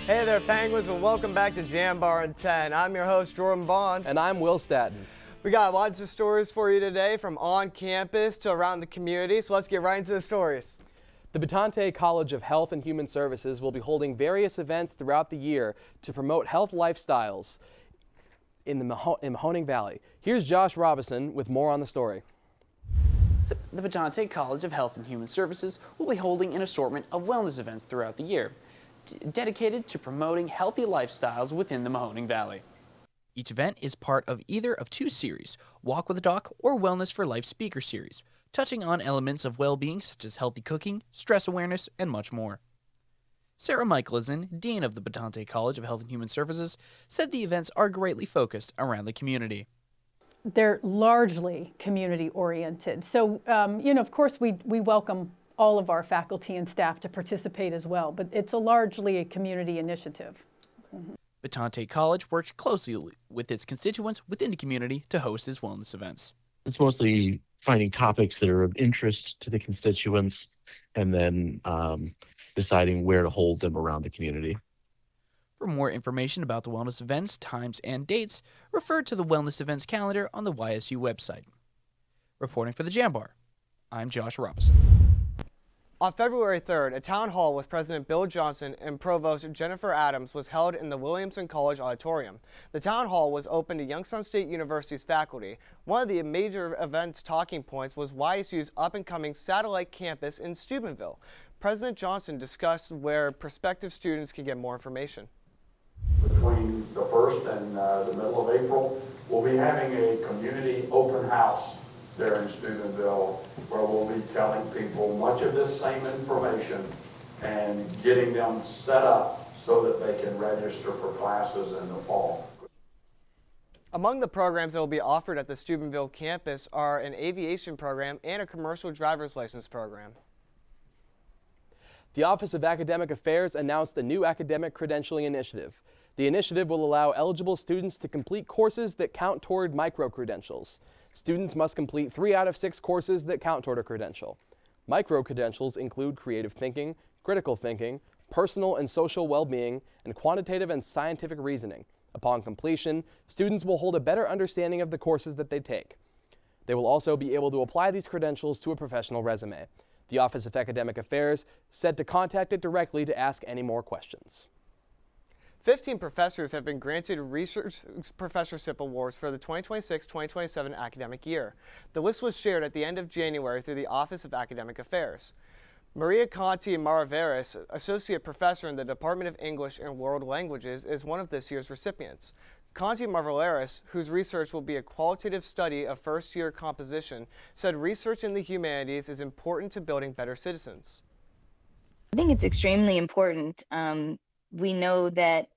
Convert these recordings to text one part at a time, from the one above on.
Hey there, Penguins, and welcome back to Jambar In 10. I'm your host, Jordan Bond. And I'm Will Staton. We got lots of stories for you today, from on campus to around the community, so let's get right into the stories. The Batante College of Health and Human Services will be holding various events throughout the year to promote health lifestyles in Mahoning Valley. Here's Josh Robinson with more on the story. The Batante College of Health and Human Services will be holding an assortment of wellness events throughout the year, dedicated to promoting healthy lifestyles within the Mahoning Valley. Each event is part of either of two series, Walk with a Doc or Wellness for Life Speaker Series, touching on elements of well-being such as healthy cooking, stress awareness, and much more. Sarah Michelson, Dean of the Batante College of Health and Human Services, said the events are greatly focused around the community. They're largely community-oriented. So, of course, we welcome all of our faculty and staff to participate as well, but it's largely a community initiative. Batante College works closely with its constituents within the community to host its wellness events. It's mostly finding topics that are of interest to the constituents and then deciding where to hold them around the community. For more information about the wellness events, times, and dates, refer to the wellness events calendar on the YSU website. Reporting for the Jambar, I'm Josh Robinson. On February 3rd, a town hall with President Bill Johnson and Provost Jennifer Adams was held in the Williamson College Auditorium. The town hall was open to Youngstown State University's faculty. One of the major event's talking points was YSU's up-and-coming satellite campus in Steubenville. President Johnson discussed where prospective students can get more information. Between the 1st and the middle of April, we'll be having a community open house there in Steubenville, where we'll be telling people much of this same information and getting them set up so that they can register for classes in the fall. Among the programs that will be offered at the Steubenville campus are an aviation program and a commercial driver's license program. The Office of Academic Affairs announced a new academic credentialing initiative. The initiative will allow eligible students to complete courses that count toward micro-credentials. Students must complete 3 out of 6 courses that count toward a credential. Micro-credentials include creative thinking, critical thinking, personal and social well-being, and quantitative and scientific reasoning. Upon completion, students will hold a better understanding of the courses that they take. They will also be able to apply these credentials to a professional resume. The Office of Academic Affairs said to contact it directly to ask any more questions. 15 professors have been granted research professorship awards for the 2026-2027 academic year. The list was shared at the end of January through the Office of Academic Affairs. Maria Conti Maraveris, Associate Professor in the Department of English and World Languages, is one of this year's recipients. Conti Maraveris, whose research will be a qualitative study of first-year composition, said research in the humanities is important to building better citizens. I think it's extremely important. We know that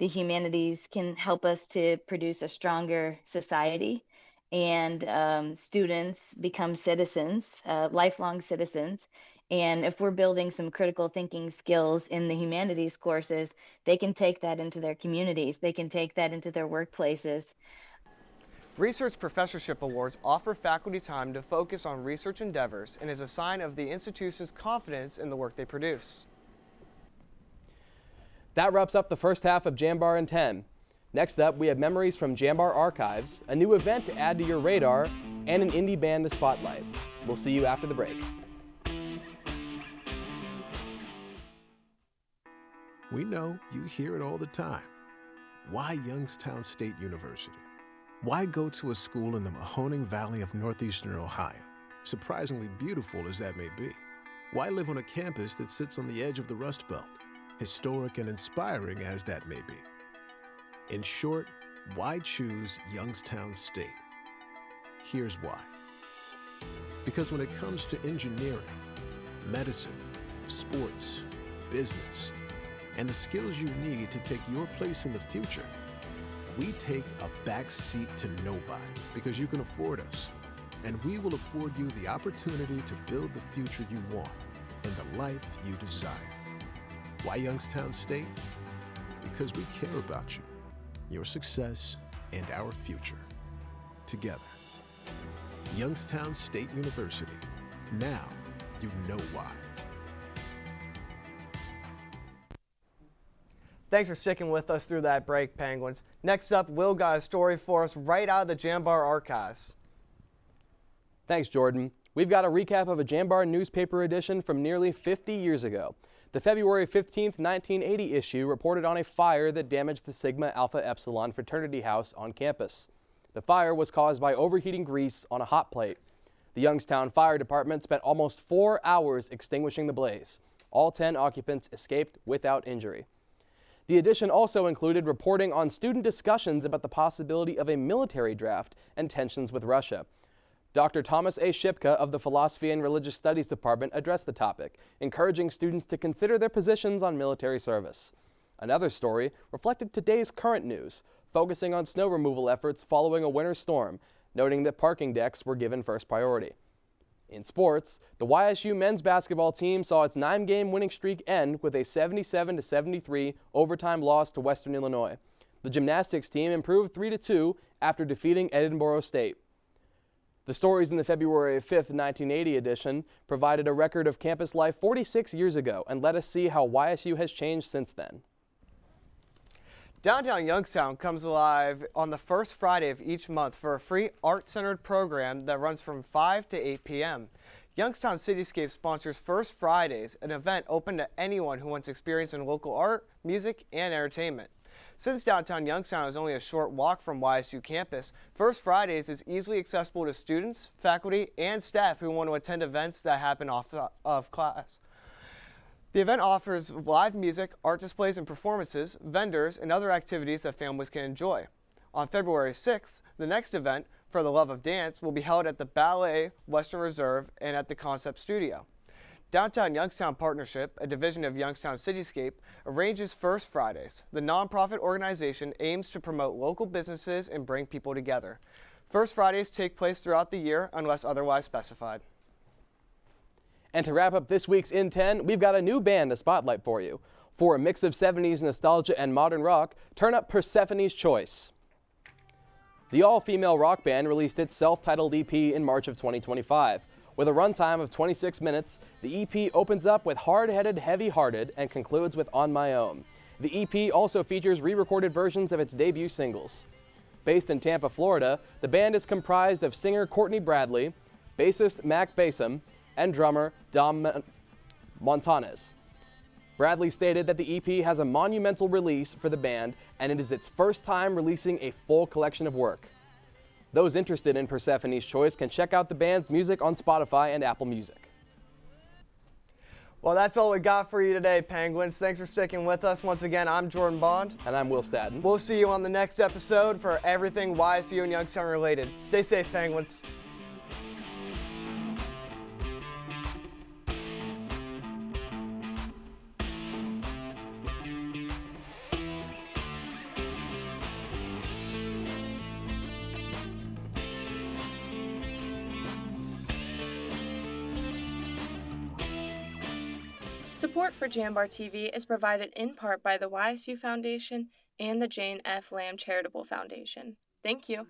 the humanities can help us to produce a stronger society, and students become citizens, lifelong citizens. And if we're building some critical thinking skills in the humanities courses, they can take that into their communities. They can take that into their workplaces. Research Professorship Awards offer faculty time to focus on research endeavors and is a sign of the institution's confidence in the work they produce. That wraps up the first half of Jambar In 10. Next up, we have memories from Jambar Archives, a new event to add to your radar, and an indie band to spotlight. We'll see you after the break. We know you hear it all the time. Why Youngstown State University? Why go to a school in the Mahoning Valley of northeastern Ohio, surprisingly beautiful as that may be? Why live on a campus that sits on the edge of the Rust Belt, historic and inspiring as that may be? In short, why choose Youngstown State? Here's why. Because when it comes to engineering, medicine, sports, business, and the skills you need to take your place in the future, we take a back seat to nobody because you can afford us, and we will afford you the opportunity to build the future you want and the life you desire. Why Youngstown State? Because we care about you, your success, and our future. Together. Youngstown State University. Now you know why. Thanks for sticking with us through that break, Penguins. Next up, Will got a story for us right out of the Jambar archives. Thanks, Jordan. We've got a recap of a Jambar newspaper edition from nearly 50 years ago. The February 15, 1980 issue reported on a fire that damaged the Sigma Alpha Epsilon fraternity house on campus. The fire was caused by overheating grease on a hot plate. The Youngstown Fire Department spent almost 4 hours extinguishing the blaze. All 10 occupants escaped without injury. The edition also included reporting on student discussions about the possibility of a military draft and tensions with Russia. Dr. Thomas A. Shipka of the Philosophy and Religious Studies Department addressed the topic, encouraging students to consider their positions on military service. Another story reflected today's current news, focusing on snow removal efforts following a winter storm, noting that parking decks were given first priority. In sports, the YSU men's basketball team saw its 9-game winning streak end with a 77-73 overtime loss to Western Illinois. The gymnastics team improved 3-2 after defeating Edinboro State. The stories in the February 5, 1980 edition provided a record of campus life 46 years ago and let us see how YSU has changed since then. Downtown Youngstown comes alive on the first Friday of each month for a free art-centered program that runs from 5 to 8 p.m. Youngstown Cityscape sponsors First Fridays, an event open to anyone who wants experience in local art, music, and entertainment. Since downtown Youngstown is only a short walk from YSU campus, First Fridays is easily accessible to students, faculty, and staff who want to attend events that happen off of class. The event offers live music, art displays and performances, vendors, and other activities that families can enjoy. On February 6th, the next event, For the Love of Dance, will be held at the Ballet Western Reserve and at the Concept Studio. Downtown Youngstown Partnership, a division of Youngstown Cityscape, arranges First Fridays. The nonprofit organization aims to promote local businesses and bring people together. First Fridays take place throughout the year unless otherwise specified. And to wrap up this week's In 10, we've got a new band to spotlight for you. For a mix of 70s nostalgia and modern rock, turn up Persephone's Choice. The all-female rock band released its self-titled EP in March of 2025. With a runtime of 26 minutes, the EP opens up with Hard-Headed, Heavy-Hearted and concludes with On My Own. The EP also features re-recorded versions of its debut singles. Based in Tampa, Florida, the band is comprised of singer Courtney Bradley, bassist Mac Basom, and drummer Dom Montanes. Bradley stated that the EP has a monumental release for the band, and it is its first time releasing a full collection of work. Those interested in Persephone's Choice can check out the band's music on Spotify and Apple Music. Well, that's all we got for you today, Penguins. Thanks for sticking with us. Once again, I'm Jordan Bond. And I'm Will Stadden. We'll see you on the next episode for everything YSU and Youngstown related. Stay safe, Penguins. Support for Jambar TV is provided in part by the YSU Foundation and the Jane F. Lamb Charitable Foundation. Thank you.